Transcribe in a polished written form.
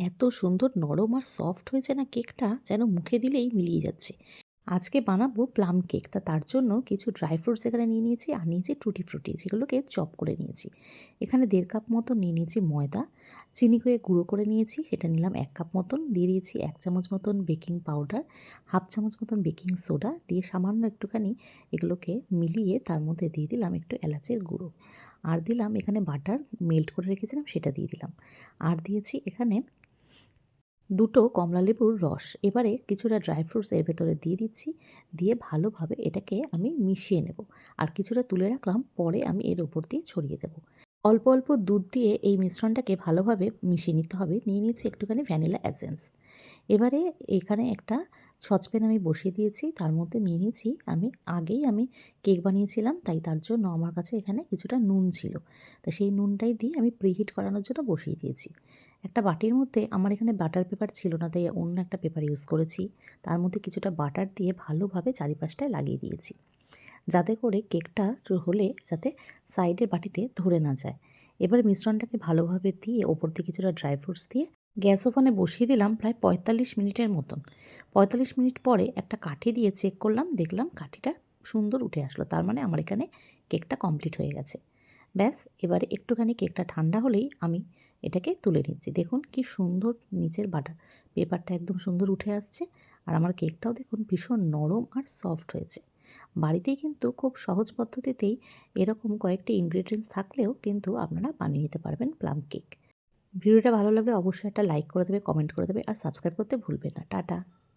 এত সুন্দর নরম আর সফট হয়েছে না কেকটা, যেন মুখে দিলেই মিলিয়ে যাচ্ছে। আজকে বানাবো প্লাম কেক। তার জন্য কিছু ড্রাই ফ্রুটস এখানে নিয়ে নিয়েছি আর নিয়েছি টুটি ফ্রুটি, যেগুলোকে চপ করে নিয়েছি। এখানে 1.5 কাপ মতো নিয়ে নিয়েছি ময়দা, চিনি করে গুঁড়ো করে নিয়েছি, সেটা নিলাম 1 কাপ মতন, দিয়ে দিয়েছি 1 চামচ মতন বেকিং পাউডার, 1/2 চামচ মতন বেকিং সোডা, দিয়ে সামান্য একটুখানি এগুলোকে মিলিয়ে তার মধ্যে দিয়ে দিলাম একটু এলাচের গুঁড়ো, আর দিলাম এখানে বাটার মেল্ট করে রেখেছিলাম, সেটা দিয়ে দিলাম, আর দিয়েছি এখানে 2টো কমলালেবুর রস। এবারে কিছুটা ড্রাই ফ্রুটস এর ভেতরে দিয়ে দিচ্ছি, দিয়ে ভালোভাবে এটাকে আমি মিশিয়ে নেব। আর কিছুটা তুলে রাখলাম, পরে আমি এর ওপর দিয়ে ছড়িয়ে দেব। অল্প অল্প দুধ দিয়ে এই মিশ্রণটাকে ভালোভাবে মিশিয়ে নিতে হবে। নিয়ে নিচ্ছি একটুখানি ভ্যানিলা এসেন্স। এবারে এখানে একটা সসপ্যান আমি বসিয়ে দিয়েছি, তার মধ্যে নিয়ে নিয়েছি আগেই আমি কেক বানিয়েছিলাম, তাই তার জন্য আমার কাছে এখানে কিছুটা নুন ছিল। তো সেই নুনটাই দিয়ে আমি প্রিহিট করানোর জন্য বসিয়ে দিয়েছি। একটা বাটির মধ্যে আমার এখানে বাটার পেপার ছিল না, তাই অন্য একটা পেপার ইউজ করেছি। তার মধ্যে কিছুটা বাটার দিয়ে ভালোভাবে চারিপাশটায় লাগিয়ে দিয়েছি, যাতে করে কেকটা হলে যাতে সাইডের বাটিতে ধরে না যায়। এবার মিশ্রণটাকে ভালোভাবে দিয়ে ওপর দিয়ে কিছুটা ড্রাই ফ্রুটস দিয়ে গ্যাস ওভেনে বসিয়ে দিলাম প্রায় 45 মিনিটের মতন। 45 মিনিট পরে একটা কাঠি দিয়ে চেক করলাম, দেখলাম কাঠিটা সুন্দর উঠে আসলো। তার মানে আমার এখানে কেকটা কমপ্লিট হয়ে গেছে। ব্যাস, এবারে একটুখানি কেকটা ঠান্ডা হলেই আমি এটাকে তুলে নিচ্ছি। দেখুন কি সুন্দর নিচের বাটার পেপারটা একদম সুন্দর উঠে আসছে, আর আমার কেকটাও দেখুন ভীষণ নরম আর সফট হয়েছে। বাড়িতেই কিন্তু খুব সহজ পদ্ধতিতেই এরকম কয়েকটি ইনগ্রেডিয়েন্টস থাকলেও কিন্তু আপনারা বানিয়ে নিতে পারবেন প্লাম কেক। ভিডিওটা ভালো লাগলে অবশ্যই একটা লাইক করে দেবে, কমেন্ট করে দেবে আর সাবস্ক্রাইব করতে ভুলবেন না। টাটা।